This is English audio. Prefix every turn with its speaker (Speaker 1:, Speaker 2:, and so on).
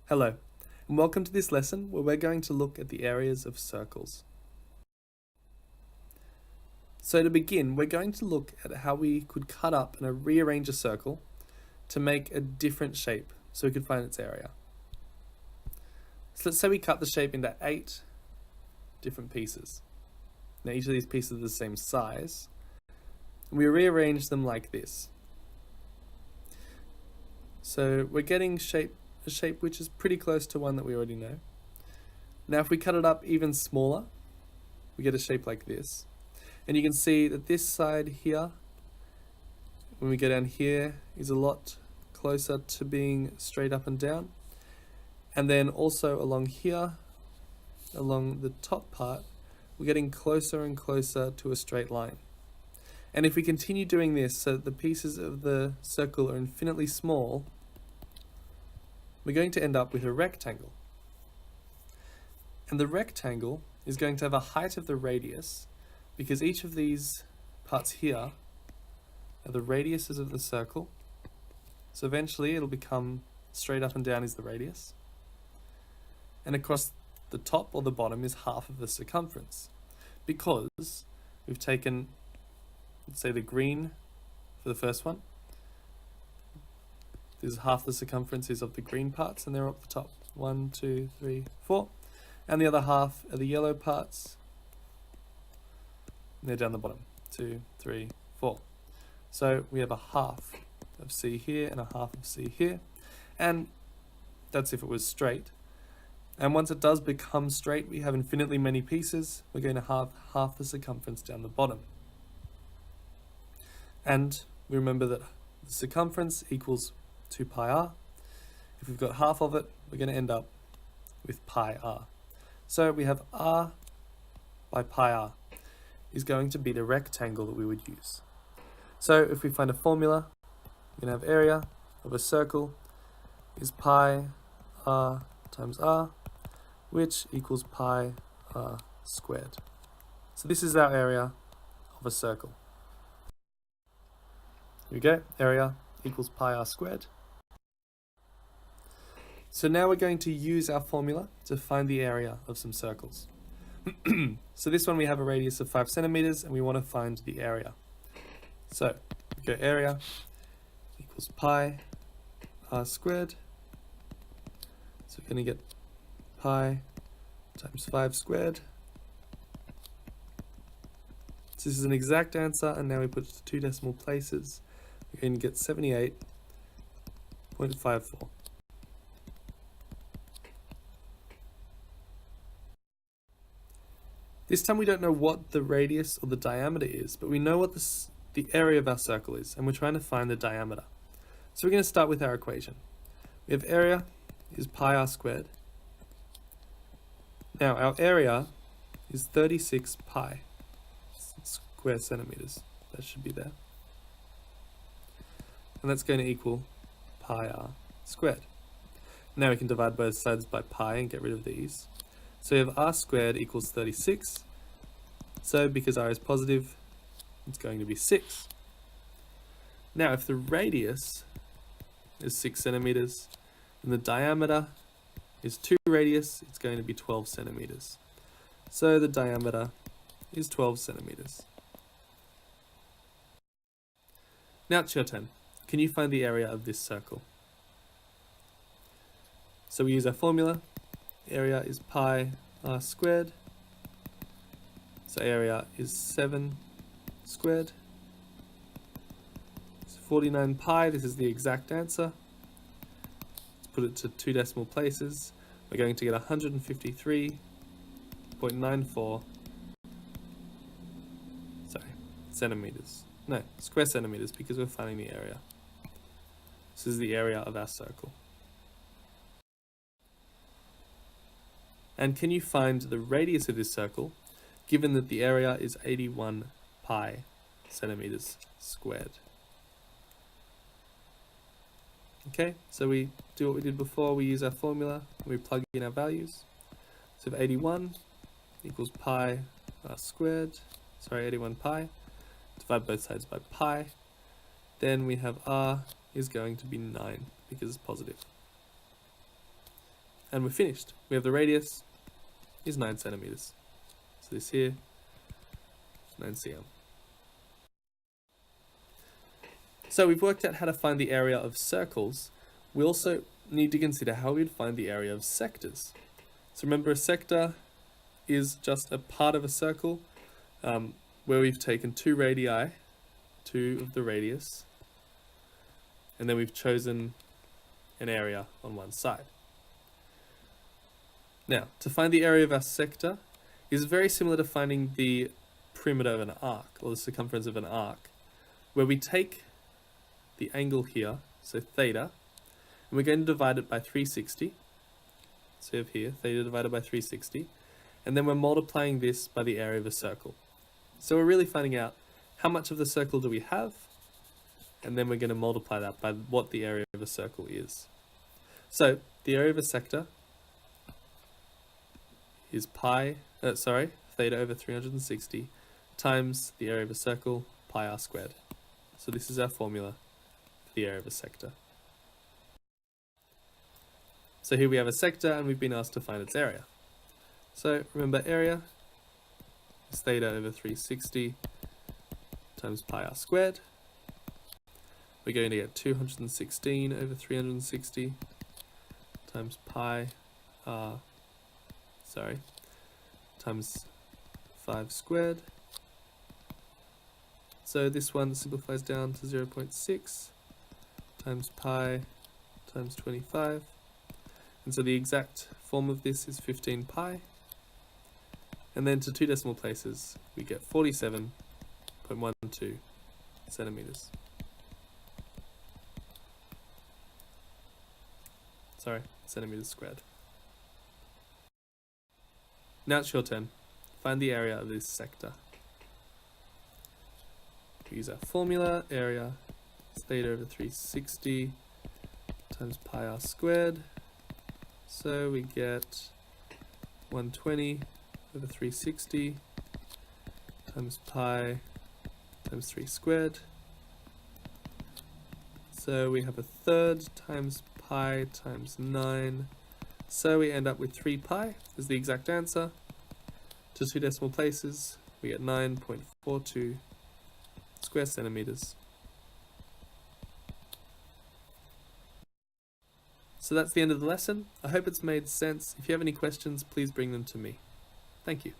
Speaker 1: Hello, and welcome to this lesson where we're going to look at the areas of circles. So to begin, we're going to look at how we could cut up and rearrange a circle to make a different shape so we could find its area. So let's say we cut the shape into 8 different pieces. Now each of these pieces are the same size. And we rearrange them like this. So we're getting a shape which is pretty close to one that we already know. Now if we cut it up even smaller, we get a shape like this. And you can see that this side here, when we go down here, is a lot closer to being straight up and down. And then also along here, along the top part, we're getting closer and closer to a straight line. And if we continue doing this so that the pieces of the circle are infinitely small, we're going to end up with a rectangle. And the rectangle is going to have a height of the radius, because each of these parts here are the radiuses of the circle. So eventually it'll become straight up and down is the radius. And across the top or the bottom is half of the circumference, because we've taken, let's say, the green for the first one. This is half the circumference is of the green parts, and they're up the top. 1, 2, 3, 4. And the other half are the yellow parts. And they're down the bottom. 2, 3, 4. So we have a half of C here and a half of C here. And that's if it was straight. And once it does become straight, we have infinitely many pieces. We're going to have half the circumference down the bottom. And we remember that the circumference equals 2 pi r. If we've got half of it, we're going to end up with pi r. So we have r by pi r is going to be the rectangle that we would use. So if we find a formula, we're going to have area of a circle is pi r times r, which equals pi r squared. So this is our area of a circle. Here we go, area equals pi r squared. So now we're going to use our formula to find the area of some circles. So this one we have a radius of 5 centimeters and we want to find the area. So we go area equals pi r squared. So we're going to get pi times 5 squared. So this is an exact answer, and now we put it to 2 decimal places. We're going to get 78.54. This time we don't know what the radius or the diameter is, but we know what the area of our circle is, and we're trying to find the diameter. So we're going to start with our equation. We have area is pi r squared. Now our area is 36 pi square centimeters. That should be there. And that's going to equal pi r squared. Now we can divide both sides by pi and get rid of these. So we have r squared equals 36. So because r is positive, it's going to be 6. Now if the radius is 6 centimeters and the diameter is 2 radius, it's going to be 12 centimeters. So the diameter is 12 centimeters. Now it's your turn. Can you find the area of this circle? So we use our formula. Area is pi r squared. So area is 7 squared. So 49 pi, this is the exact answer. Let's put it to 2 decimal places. We're going to get 153.94 centimeters. No, square centimeters, because we're finding the area. This is the area of our circle. And can you find the radius of this circle, given that the area is 81 pi centimeters squared? Okay, so we do what we did before. We use our formula, we plug in our values. So if 81 equals pi r squared, 81 pi, divide both sides by pi, then we have r is going to be 9 because it's positive. and we're finished. We have the radius is 9 centimeters. So this here, 9 cm. So we've worked out how to find the area of circles. We also need to consider how we'd find the area of sectors. So remember, a sector is just a part of a circle where we've taken 2 radii, 2 of the radius, and then we've chosen an area on one side. Now, to find the area of our sector is very similar to finding the perimeter of an arc, or the circumference of an arc, where we take the angle here, so theta, and we're going to divide it by 360. So we have here, theta divided by 360, and then we're multiplying this by the area of a circle. So we're really finding out how much of the circle do we have, and then we're going to multiply that by what the area of a circle is. So the area of a sector is theta over 360 times the area of a circle, pi r squared. So this is our formula for the area of a sector. So here we have a sector and we've been asked to find its area. So remember, area is theta over 360 times pi r squared. We're going to get 216 over 360 times times 5 squared. So this one simplifies down to 0.6 times pi times 25. And so the exact form of this is 15 pi. And then to 2 decimal places, we get 47.12 centimeters. Centimeters squared. Now it's your turn. Find the area of this sector. We use our formula. Area is theta over 360 times pi r squared. So we get 120 over 360 times pi times 3 squared. So we have a third times pi times 9. So we end up with 3 pi as the exact answer. To 2 decimal places, we get 9.42 square centimeters. So that's the end of the lesson. I hope it's made sense. If you have any questions, please bring them to me. Thank you.